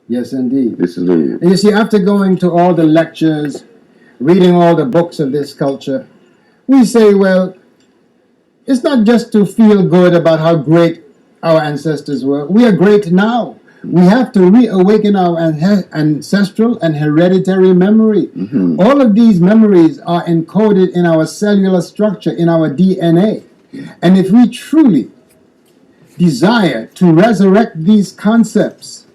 Yes, indeed. This is it. And you see, after going to all the lectures, reading all the books of this culture, we say, well, it's not just to feel good about how great our ancestors were. We are great now. We have to reawaken our ancestral and hereditary memory. Mm-hmm. All of these memories are encoded in our cellular structure, in our DNA. And if we truly desire to resurrect these concepts,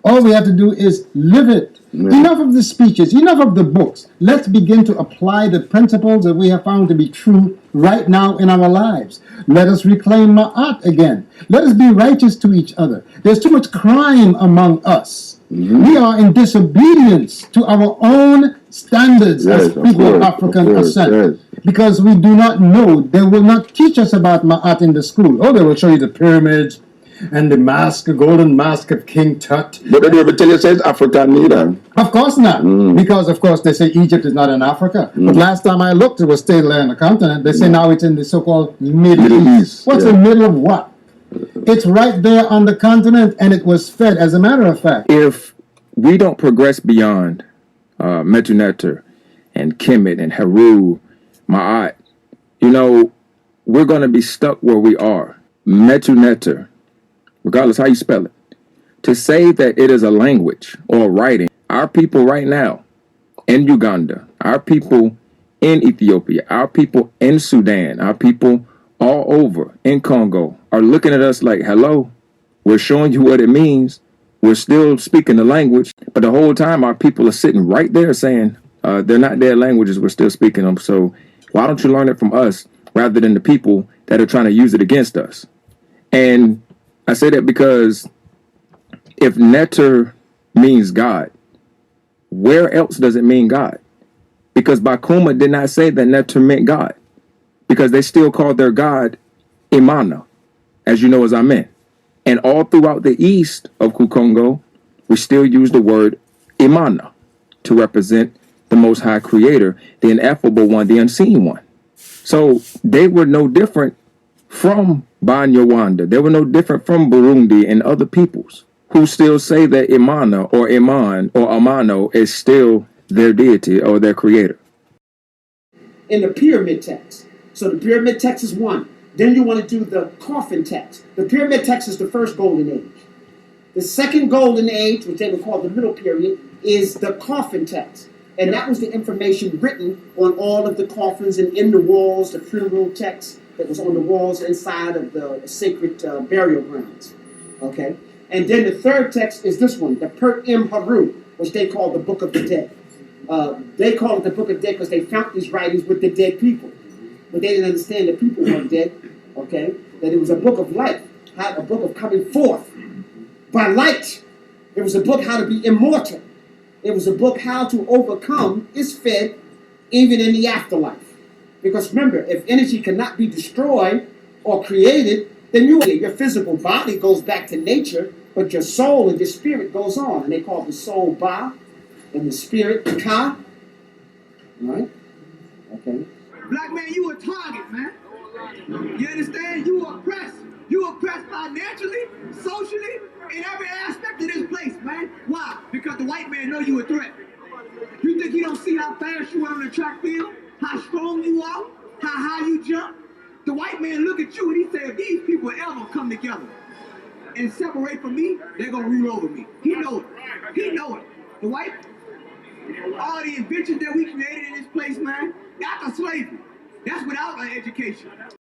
all we have to do is live it. Yeah. Enough of the speeches, enough of the books. Let's begin to apply the principles that we have found to be true right now in our lives. Let us reclaim Ma'at again. Let us be righteous to each other. There's too much crime among us. Mm-hmm. We are in disobedience to our own standards Yes, as people of African ascent. Yes. Because we do not know, they will not teach us about Ma'at in the school. Oh, they will show you the pyramids and the mask, the golden mask of King Tut. But they don't ever tell you it's Africa neither. Of course not. Because, of course, they say Egypt is not in Africa. But last time I looked, it was still there on the continent. They say now it's in the so-called Middle East. What's the middle of what? It's right there on the continent, and it was fed, as a matter of fact. If we don't progress beyond Metu Neter and Kemet and Heru, Ma'at, we're going to be stuck where we are. Metu Neter, regardless how you spell it, to say that it is a language or a writing, our people right now in Uganda, our people in Ethiopia, our people in Sudan, our people all over in Congo are looking at us like, hello, we're showing you what it means. We're still speaking the language, but the whole time our people are sitting right there saying they're not their languages, we're still speaking them. So why don't you learn it from us rather than the people that are trying to use it against us? And I say that because if Neter means God, where else does it mean God? Because Bakuma did not say that Neter meant God, because they still called their God Imana, as you know as Amen. And all throughout the east of Kukongo, we still use the word Imana to represent the Most High Creator, the ineffable one, the unseen one. So they were no different from Banyarwanda. They were no different from Burundi and other peoples who still say that Imana or Iman or Amano is still their deity or their creator. In the pyramid text. So the pyramid text is one. Then you want to do the coffin text. The pyramid text is the first golden age. The second golden age, which they would call the middle period, is the coffin text. And that was the information written on all of the coffins and in the walls, the funeral text that was on the walls inside of the sacred burial grounds. Okay? And then the third text is this one, the Pert Im Haru, which they call the Book of the Dead. They call it the Book of the Dead because they found these writings with the dead people. But they didn't understand that people weren't dead, okay? That it was a book of life, a book of coming forth by light. It was a book how to be immortal. It was a book how to overcome is fed even in the afterlife. Because remember, if energy cannot be destroyed or created, then your physical body goes back to nature, but your soul and your spirit goes on. And they call the soul Ba and the spirit Ka. Right? Okay. Black man, you a target, man. You understand? You oppressed. You oppressed financially, socially, in every aspect of this place, man. Why? Because the white man know you a threat. You think he don't see how fast you are on the track field? How strong you are? How high you jump? The white man look at you and he say, if these people ever come together and separate from me, they're gonna rule over me. He know it. He know it. The white, all the inventions that we created in this place, man, after slavery. That's without an education.